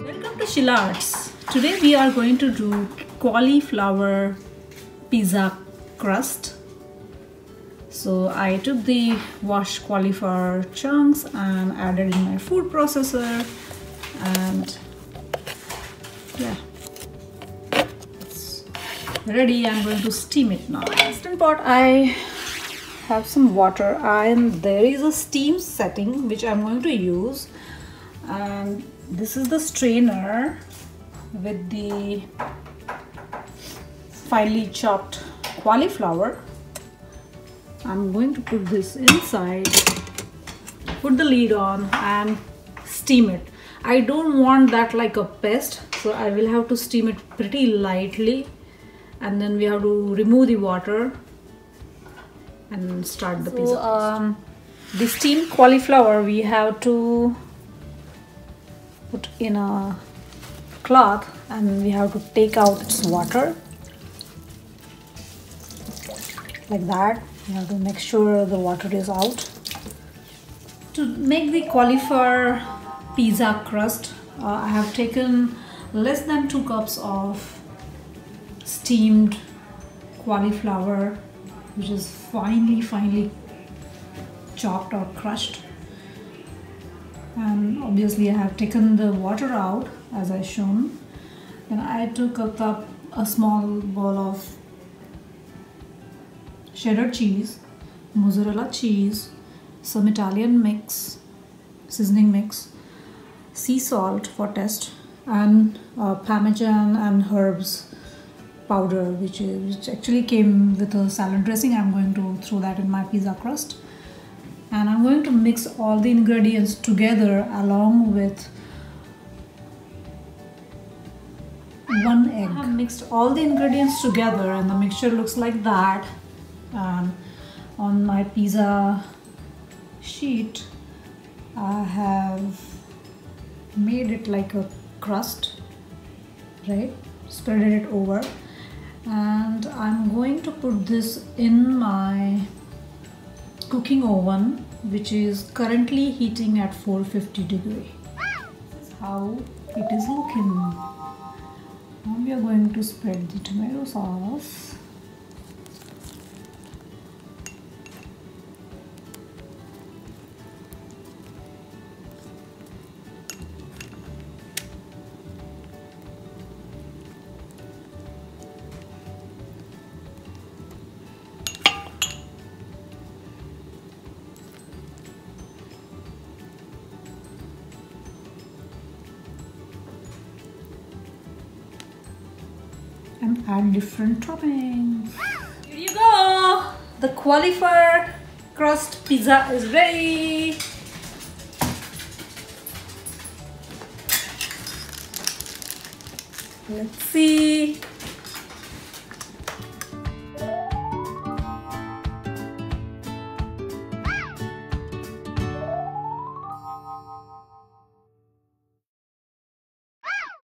Welcome to Shillards. Today we are going to do cauliflower pizza crust. So I took the washed cauliflower chunks and added in my food processor, and yeah, it's ready. I'm going to steam it now. Instant pot, I have some water and there is a steam setting which I'm going to use, and this is the strainer with the finely chopped cauliflower. I'm going to put this inside, put the lid on and steam it. I don't want that like a paste, so I will have to steam it pretty lightly, and then we have to remove the water and start the pizza. The steamed cauliflower we have to put in a cloth and we have to take out its water like that. You have to make sure the water is out. To make the cauliflower pizza crust, I have taken less than 2 cups of steamed cauliflower, which is finely chopped or crushed. And obviously I have taken the water out as I shown. Then I took a small bowl of cheddar cheese, mozzarella cheese, some Italian mix, seasoning mix, sea salt for taste, and parmesan and herbs powder, which actually came with a salad dressing. I'm going to throw that in my pizza crust, and I'm going to mix all the ingredients together along with 1 egg. I have mixed all the ingredients together and the mixture looks like that. On my pizza sheet I have made it like a crust, right? Spreaded it over, and I'm going to put this in my cooking oven, which is currently heating at 450 degrees. This is how it is looking. Now we are going to spread the tomato sauce. And add different toppings. Here you go! The cauliflower crust pizza is ready! Let's see.